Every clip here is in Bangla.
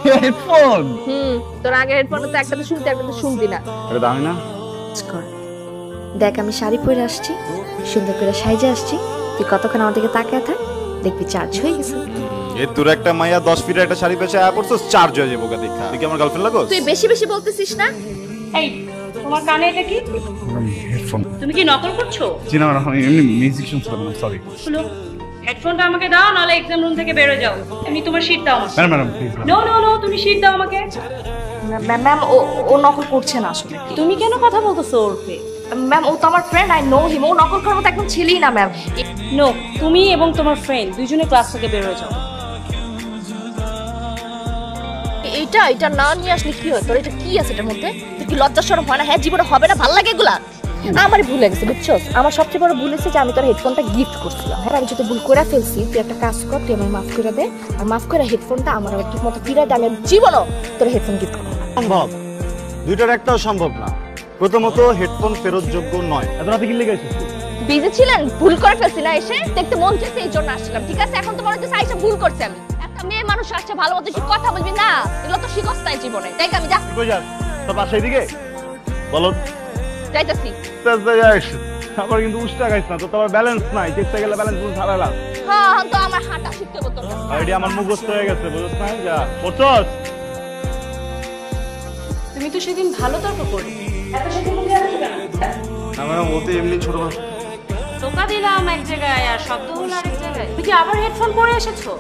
হেডফোন তোর আগে হেডফোন তো একটাতে শুনতে একটাতে শুনবি না। এটা দামি না? দেখ আমি শাড়ি পরে আসছি, সুন্দর করে সাইজে আসছি, তুই কতক্ষণ আমার দিকে তাকিয়ে থাক, দেখবি চার্জ হয়ে গেছে। এই তোর একটা মাইয়া 10 ফিটের একটা শাড়ি পেছে আয়া পড়ছস, চার্জ হয়ে যাবে ওকে দেখা। তুই কি আমার গার্লফ্রেন্ড লাগোস? তুই বেশি বেশি বলতেছিস না। এই তোমার কানে এটা কি? হেডফোন। তুমি কি নকল করছো? জি না ম্যাডাম, আমি এমনি মিউজিক শুনছিলাম, সরি। শুনো, হেডফোনটা আমাকে দাও, নাহলে এক্সাম রুম থেকে বের হয়ে যাও। তুমি তোমার শীট দাও আমাকে। Madam madam please. No no no, তুমি শীট দাও আমাকে। ম্যাম ও নকল করছে না আসলে। তুমি কেন কথা বলতেছো ওরপে? ম্যাম ও তো আমার ফ্রেন্ড, আই নো হিম। ও নকল করার মতো একদম ছেলেই না ম্যাম। নো, তুমি এবং তোমার ফ্রেন্ড দুইজনে ক্লাস থেকে বের হয়ে যাও। এটা না নিয়ে আসলে কি হয়? তোর এটা কি আছে এটার মধ্যে? তুই কি লজ্জা শরম হয় না? হ্যাঁ জীবনে হবে না, ভালো লাগে এগুলা? আমার ভুল হয়ে গেছে বুঝছো। আমার সবচেয়ে বড় ভুল হয়েছে যে আমি তোর হেডফোনটা গিফট করছিলাম। হ্যাঁ আমি যদি ভুল করে ফেলছি, তুই একটা কাজ কর, তুই আমার মাফ করে দে। আর মাফ করে হেডফোনটা আমার আবার ঠিক মতো ফিরে দে। আমি জীবনও তোর হেডফোন গিফট করবো না। সম্ভব, দুইটার একটাও সম্ভব না। প্রথমত হেডফোন ফেরত যোগ্য নয়। এত রাতে কি লেগে আছিস? বিজি ছিলেন, ভুল করে ফেলছি না, এসে দেখতে মন চাইছে এই জন্য আসলাম। ঠিক আছে, এখন তো মনে হচ্ছে আইসা ভুল করছি আমি। একটা মেয়ে মানুষ আসছে, ভালো মতো একটু কথা বলবি না, এগুলো তো শিখস নাই জীবনে। দেখ আমি যা কই যাস? তোর বাসায় দিকে বলো। যাইতাছি। আমার কিন্তু উষ্টা খাইছ না, তো তোমার ব্যালেন্স নাই, দেখতে গেলে ব্যালেন্স ফুল ছাড়ালাম। হ্যাঁ তো আমার হাঁটা শিখতে হতো না। আইডি আমার মুখস্থ হয়ে গেছে, বুঝছ না? যা পড়ছস। তুমি তো সেদিন ভালো তর্ক করলে, এত সেদিন মুখে আসছো কেন? না ম্যাডাম, ও তো এমনি ছোট। টোকা দিলাম এক জায়গায় আর শব্দ হলো আরেক জায়গায়। তুমি কি আবার হেডফোন পরে এসেছো?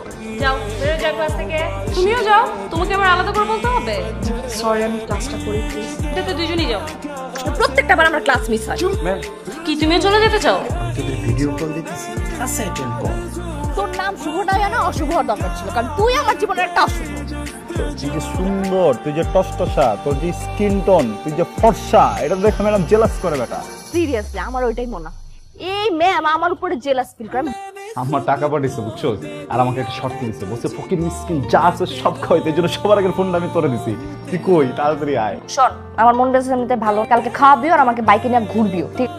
যাও বেরো যাও ক্লাস থেকে। তুমিও যাও, তোমাকে আবার আলাদা করে বলতে হবে? সরি আমি ক্লাসটা করি প্লিজ। তো দুইজনই যাও। প্রত্যেকটা বার আমার ক্লাস মিস হয়। ম্যাম কি তুমিও চলে যেতে চাও? তোদের ভিডিও কল দিতেছি, আচ্ছা অ্যাটেন্ড কর। তোর নাম শুভ নয় না অশুভ হওয়ার দরকার ছিল, কারণ তুই আমার জীবনের একটা অশুভ। তুই যে সুন্দর, তুই যে টসটসা, তোর যে স্কিন টোন, তুই যে ফর্সা, এটা দেখে ম্যাডাম জেলাস করে বেটা। সিরিয়াসলি আমার ওইটাই মনে হয়। এই ম্যাম আমার উপরে জেলাস ফিল করে। আমার টাকা পাঠিয়েছে বুঝছো, আর আমাকে একটা শর্ত দিচ্ছে, বলছে ফকির মিসকিন যা আছে সব খাওয়াইতে, এই জন্য সবার আগের ফোনটা আমি তোরে দিছি। তুই কই তাড়াতাড়ি আয়। শোন আমার মন মেজাজ এমনিতে ভালো, কালকে খাওয়াবিও আর আমাকে বাইকে নিয়ে ঘুরবিও, ঠিক?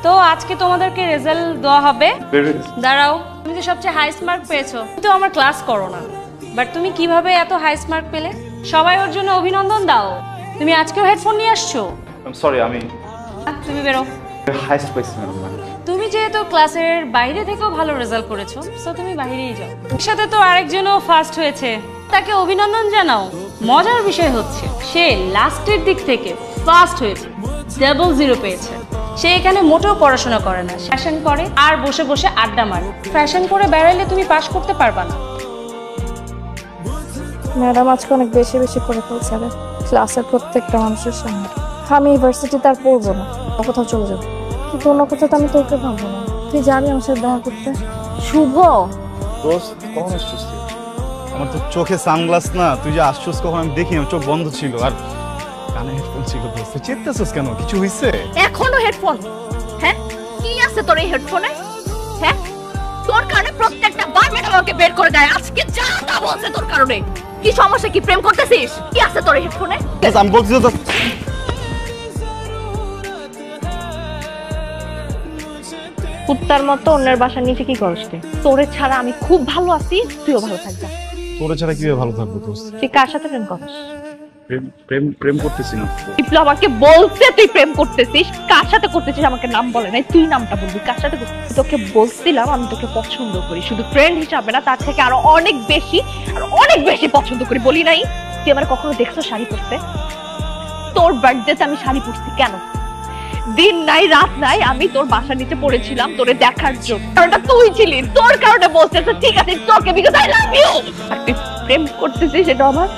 তো আজকে তোমাদেরকে রেজাল্ট দেওয়া হবে। দাঁড়াও, তুমি তো সবচেয়ে হাইস্ট মার্ক পেয়েছো, কিন্তু আমার ক্লাস করো না। বাট তুমি কিভাবে এত হাইস্ট মার্ক পেলে? সবাই ওর জন্য অভিনন্দন দাও। তুমি আজকেও হেডফোন নিয়ে আসছো? সরি, আমি তুমি বেরো। হাইস্ট পাইছি ম্যাডাম। তুমি যেহেতু ক্লাসের বাইরে থেকেও ভালো রেজাল্ট করেছো, সো তুমি বাইরেই যাও। এর সাথে তো আরেকজনও ফার্স্ট হয়েছে, তাকে অভিনন্দন জানাও। মজার বিষয় হচ্ছে সে লাস্টের দিক থেকে ফার্স্ট হয়েছে, ডাবল 0 পেয়েছে। সে এখানে মোটেও পড়াশোনা করে না, ফ্যাশন করে আর বসে বসে আড্ডা মারে। ফ্যাশন করে বেড়াইলে তুমি পাস করতে পারবা না। ম্যাডাম আজকে অনেক বেশি বেশি করে ফেলছে ক্লাসের প্রত্যেকটা মানুষের সামনে। আমি ইউনিভার্সিটিতে আর পড়বো না, কোথাও চলে যাবো। কিন্তু অন্য কোথাও তো আমি তোকে ভাববো না। তুই যাবি আমার সাথে দেখা করতে? শুভ দোস্ত কখন আসছিস তুই? আমার তো চোখে সানগ্লাস না, তুই যে আসছিস কখন আমি দেখি, আমার চোখ বন্ধ ছিল আর কানে হেডফোন ছিল। দোস্ত চেতেছিস কেন? কিছু হইছে? এখনো হেডফোন? হ্যাঁ কি আছে তোর এই হেডফোনে? হ্যাঁ তোর কারণে প্রত্যেকটা বার ম্যাডাম আমাকে বের করে দেয়। আজকে যা তা বলছে তোর কারণে। কি সমস্যা? কি প্রেম করতেছিস? কি আছে তোর এই হেডফোনে? আমি বলছি তো কুত্তার মতো অন্যের বাসার নিচে কি করছ তুই? তোরে ছাড়া আমি খুব ভালো আছি, তুইও ভালো থাকবি। তোরে ছাড়া কিভাবে ভালো থাকবো দোস্ত? তুই কার সাথে প্রেম করছিস? প্রেম করতেছি না। বিপ্লব আমাকে বলছে তুই প্রেম করতেছিস। কার সাথে করতেছিস আমাকে নাম বলে নাই, তুই নামটা বলবি। কার সাথে করতেছিস? তোকে বলছিলাম আমি তোকে পছন্দ করি, শুধু ফ্রেন্ড হিসাবে না, তার থেকে আরো অনেক বেশি পছন্দ করি। বলি নাই? তুই আমার কখনো দেখছো শাড়ি পরতে? তোর বার্থডেতে আমি শাড়ি পরছি কেন? দিন নাই রাত নাই আমি তোর বাসার নিচে পড়েছিলাম তোরে দেখার জন্য, কারণটা তুই ছিলি। তোর কারণে বলতেছে ঠিক আছে তোকে, বিকজ আই লাভ ইউ। আর তুই প্রেম করতেছিস সেটা আমার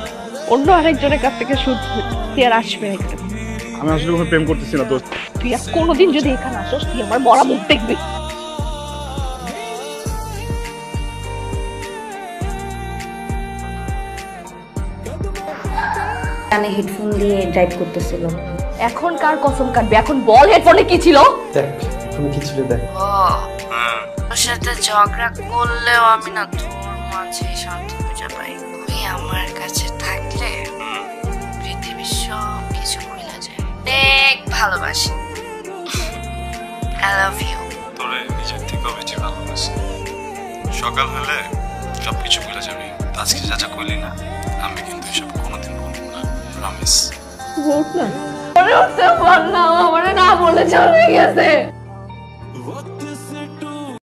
অন্য আরেকজনের কাছ থেকে শুনতে, তুই আর আসবে না এখানে। আমি আসলে কোনো প্রেম করতেছি না দোস্ত। তুই আর কোনোদিন যদি এখানে আসস তুই আমার মরা মুখ দেখবি। কানে হেডফোন দিয়ে ড্রাইভ করতেছিল। এখন কার কসম কাটবে? এখন বল হেডফোনে কি ছিল? দেখ তুমি কি ছিল দেখ। ওর সাথে ঝগড়া করলেও আমি না তোর মাঝে শান্তি খুঁজে পাই। তুই আমার কাছে থাকলে পৃথিবীর সব কিছু ভুলে যায়। অনেক ভালোবাসি। I love you. তোরে নিজের থেকে বেশি ভালোবাসি। সকাল হলে সবকিছু ভুলে যাবি। আজকে যা যা করলি না, আমি কিন্তু এসব কোনোদিন বলবো না, প্রমিস। মনে হচ্ছে বললাম আমার না বলে চলে গেছে।